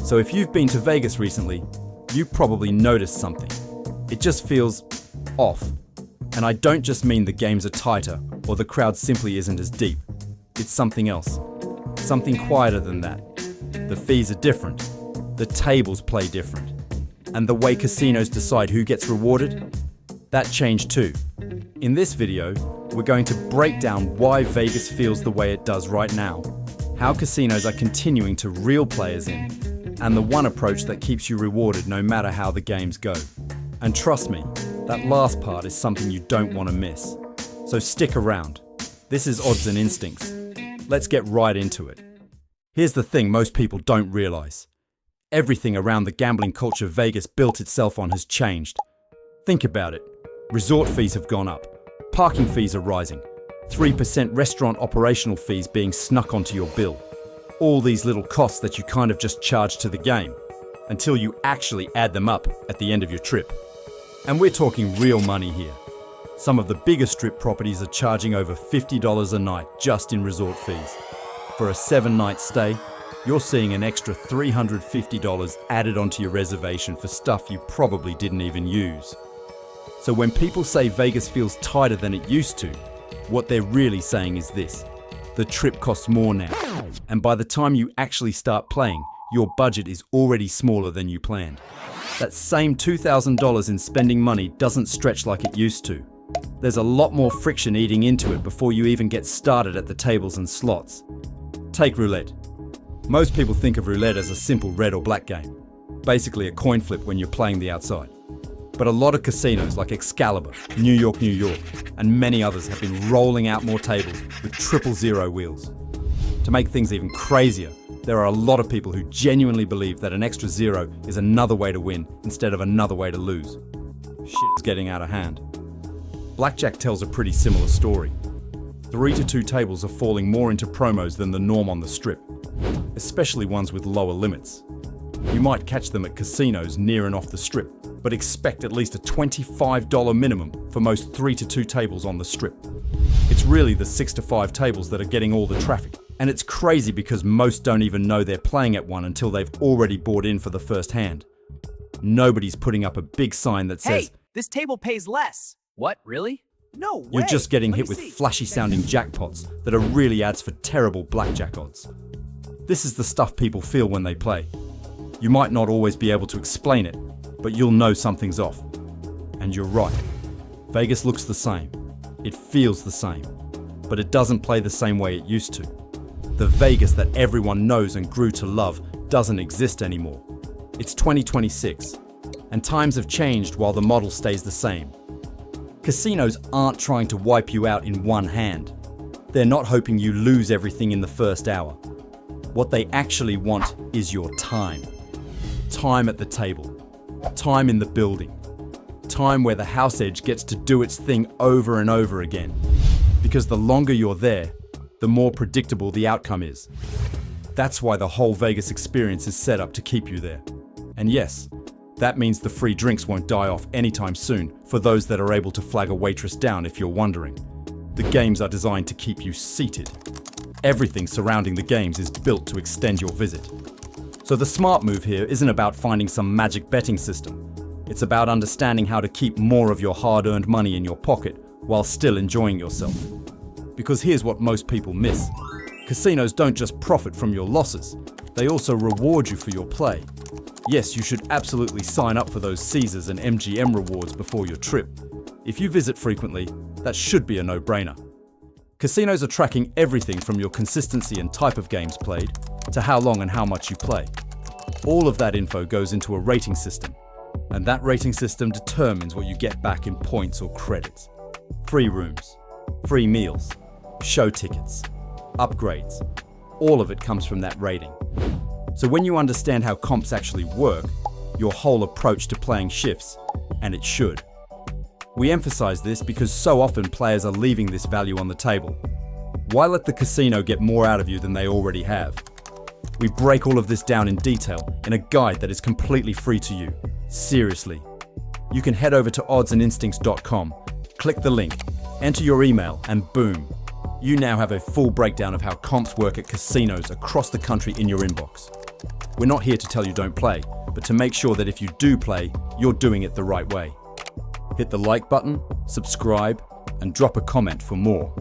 So if you've been to Vegas recently, you've probably noticed something. It just feels off. And I don't just mean the games are tighter or the crowd simply isn't as deep. It's something else. Something quieter than that. The fees are different. The tables play different. And the way casinos decide who gets rewarded? That changed too. In this video, we're going to break down why Vegas feels the way it does right now, how casinos are continuing to reel players in, and the one approach that keeps you rewarded no matter how the games go. And trust me, that last part is something you don't want to miss. So stick around. This is Odds and Instincts. Let's get right into it. Here's the thing most people don't realize. Everything around the gambling culture Vegas built itself on has changed. Think about it. Resort fees have gone up. Parking fees are rising. 3% restaurant operational fees being snuck onto your bill. All these little costs that you kind of just charge to the game, until you actually add them up at the end of your trip. And we're talking real money here. Some of the biggest strip properties are charging over $50 a night just in resort fees. For a 7-night stay, you're seeing an extra $350 added onto your reservation for stuff you probably didn't even use. So when people say Vegas feels tighter than it used to, what they're really saying is this: the trip costs more now, and by the time you actually start playing, your budget is already smaller than you planned. That same $2,000 in spending money doesn't stretch like it used to. There's a lot more friction eating into it before you even get started at the tables and slots. Take roulette. Most people think of roulette as a simple red or black game, basically a coin flip when you're playing the outside. But a lot of casinos like Excalibur, New York, and many others have been rolling out more tables with 000 wheels. To make things even crazier, there are a lot of people who genuinely believe that an extra zero is another way to win instead of another way to lose. Shit's getting out of hand. Blackjack tells a pretty similar story. 3 to 2 tables are falling more into promos than the norm on the strip, especially ones with lower limits. You might catch them at casinos near and off the strip, but expect at least a $25 minimum for most 3 to 2 tables on the strip. It's really the 6 to 5 tables that are getting all the traffic. And it's crazy because most don't even know they're playing at one until they've already bought in for the first hand. Nobody's putting up a big sign that says, "Hey, this table pays less." What, really? No way. You're just getting Let hit me with see. flashy sounding jackpots that are really ads for terrible blackjack odds. This is the stuff people feel when they play. You might not always be able to explain it, but you'll know something's off. And you're right. Vegas looks the same. It feels the same. But it doesn't play the same way it used to. The Vegas that everyone knows and grew to love doesn't exist anymore. It's 2026, and times have changed while the model stays the same. Casinos aren't trying to wipe you out in one hand. They're not hoping you lose everything in the first hour. What they actually want is your time. Time at the table. Time in the building. Time where the house edge gets to do its thing over and over again. Because the longer you're there, the more predictable the outcome is. That's why the whole Vegas experience is set up to keep you there. And yes, that means the free drinks won't die off anytime soon for those that are able to flag a waitress down if you're wondering. The games are designed to keep you seated. Everything surrounding the games is built to extend your visit. So the smart move here isn't about finding some magic betting system. It's about understanding how to keep more of your hard-earned money in your pocket while still enjoying yourself. Because here's what most people miss. Casinos don't just profit from your losses, they also reward you for your play. Yes, you should absolutely sign up for those Caesars and MGM rewards before your trip. If you visit frequently, that should be a no-brainer. Casinos are tracking everything from your consistency and type of games played, to how long and how much you play. All of that info goes into a rating system, and that rating system determines what you get back in points or credits. Free rooms, free meals, show tickets, upgrades, all of it comes from that rating. So when you understand how comps actually work, your whole approach to playing shifts, and it should. We emphasize this because so often players are leaving this value on the table. Why let the casino get more out of you than they already have? We break all of this down in detail in a guide that is completely free to you. Seriously. You can head over to oddsandinstincts.com, click the link, enter your email, and boom. You now have a full breakdown of how comps work at casinos across the country in your inbox. We're not here to tell you don't play, but to make sure that if you do play, you're doing it the right way. Hit the like button, subscribe, and drop a comment for more.